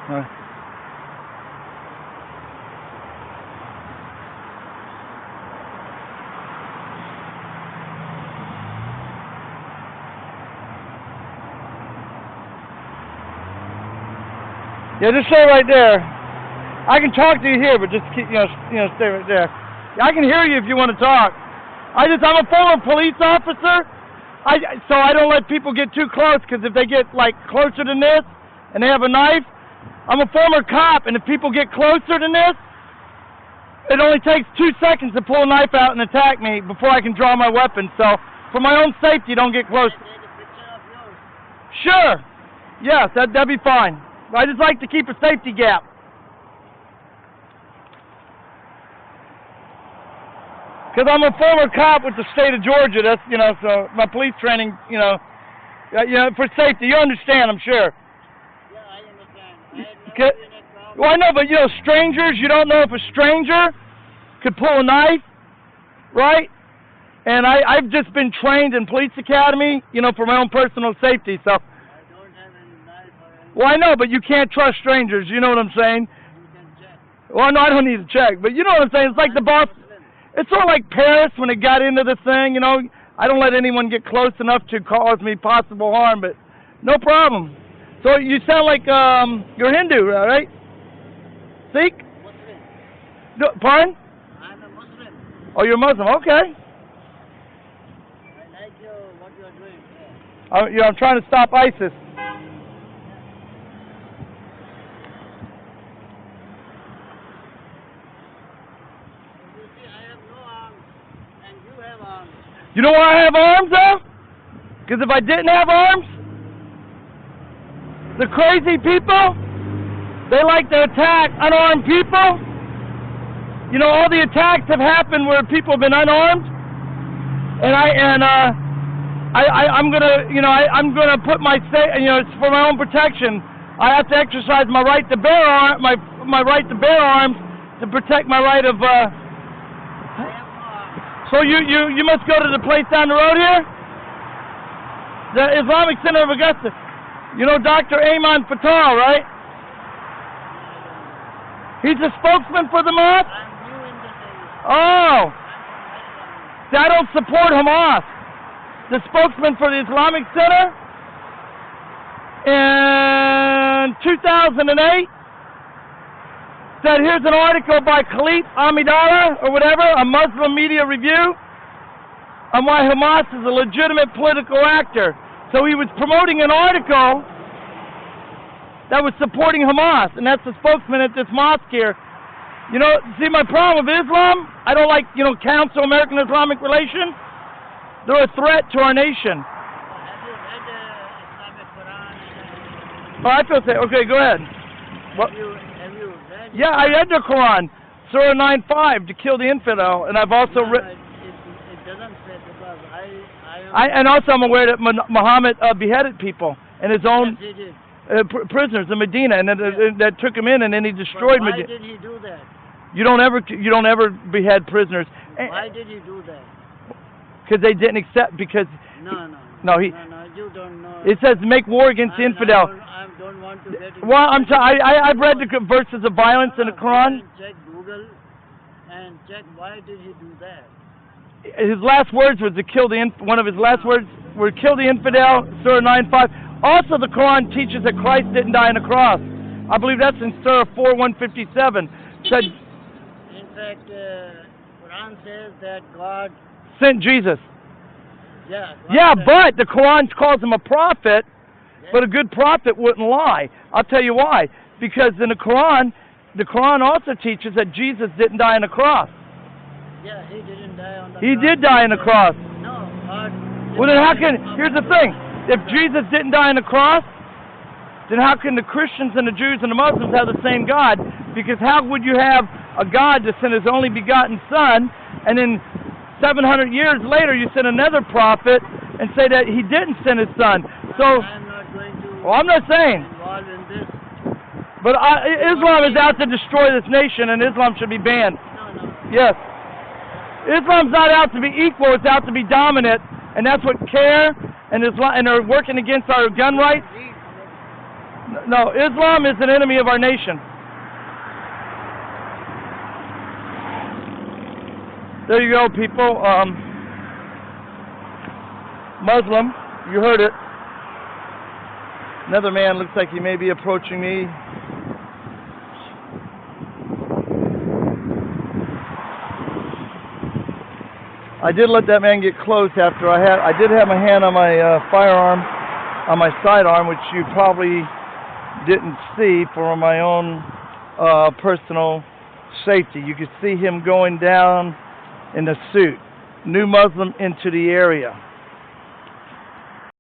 Yeah, just stay right there. I can talk to you here, but just keep, stay right there. I can hear you if you want to talk. I'm a former police officer, so I don't let people get too close, because if they get like closer than this and they have a knife, I'm a former cop, and if people get closer than this, it only takes 2 seconds to pull a knife out and attack me before I can draw my weapon. So for my own safety, don't get close. Can I take a picture of yours? Sure. Yes, that'd be fine. I just like to keep a safety gap. Because I'm a former cop with the state of Georgia. That's, so my police training, for safety. You understand, I'm sure. Yeah, I understand. I had never been a problem. Well, I know, but, strangers, you don't know if a stranger could pull a knife, right? And I've just been trained in police academy, for my own personal safety, so. I don't have any knife or anything. Well, I know, but you can't trust strangers, you know what I'm saying? You can check. Well, no, I don't need to check, but you know what I'm saying? It's like the boss. It's sort of like Paris when it got into the thing, I don't let anyone get close enough to cause me possible harm, but no problem. So you sound like you're Hindu, right? Sikh? Muslim. No, pardon? I'm a Muslim. Oh, you're Muslim, okay. I like what you are doing. I'm trying to stop ISIS. You know why I have arms, though? Because if I didn't have arms, the crazy people, they like to attack unarmed people. All the attacks have happened where people have been unarmed, and I'm gonna put it's for my own protection. I have to exercise my right to bear arms, my right to bear arms to protect my right of. So you must go to the place down the road here? The Islamic Center of Augusta. Dr. Ayman Fatal, right? He's a spokesman for the mosque? I'm new in this area. Oh. See, I don't support Hamas. The spokesman for the Islamic Center in 2008 said, here's an article by Khalid Amidala, or whatever, a Muslim media review, on why Hamas is a legitimate political actor. So he was promoting an article that was supporting Hamas, and that's the spokesman at this mosque here. See, my problem with Islam, I don't like, Council American Islamic Relations. They're a threat to our nation. Have you read Islamic Quran? Oh, I feel safe. Okay, go ahead. What? Have you read? Yeah, I read the Quran, Sura 9:5, to kill the infidel, and I've also read. It doesn't say, because and also I'm aware that Muhammad beheaded people and his own yes, he did. Prisoners in Medina, and that took him in, and then he destroyed Medina. Why did he do that? You don't ever behead prisoners. Why did he do that? Because they didn't accept. Because No, you don't know. It says make war against the infidel. I don't want to get into Well, I've read the verses of violence in the Quran. Check Google and check why did he do that. His last words was to kill one of his last words were kill the infidel, Surah 9:5. Also, the Quran teaches that Christ didn't die on the cross. I believe that's in Surah 4:157. Said, in fact, Quran says that God sent Jesus. Yeah, but the Quran calls him a prophet, but a good prophet wouldn't lie. I'll tell you why. Because in the Quran also teaches that Jesus didn't die on the cross. Yeah, he didn't die on the cross. He did die on the cross. No, God. Well, then how can, here's the thing. If Jesus didn't die on the cross, then how can the Christians and the Jews and the Muslims have the same God? Because how would you have a God to send his only begotten Son, and then 700 years later you send another prophet and say that he didn't send his Son? So, I'm not going to well, I'm not saying. involve in this. But Islam is out to destroy this nation, and Islam should be banned. No. Yes. Islam's not out to be equal, it's out to be dominant, and that's what CARE and Islam, and they're working against our gun rights. No, Islam is an enemy of our nation. There you go, people. Muslim, you heard it. Another man looks like he may be approaching me. I did let that man get close after I did have my hand on my firearm, on my sidearm, which you probably didn't see for my own personal safety. You could see him going down in a suit. New Muslim into the area.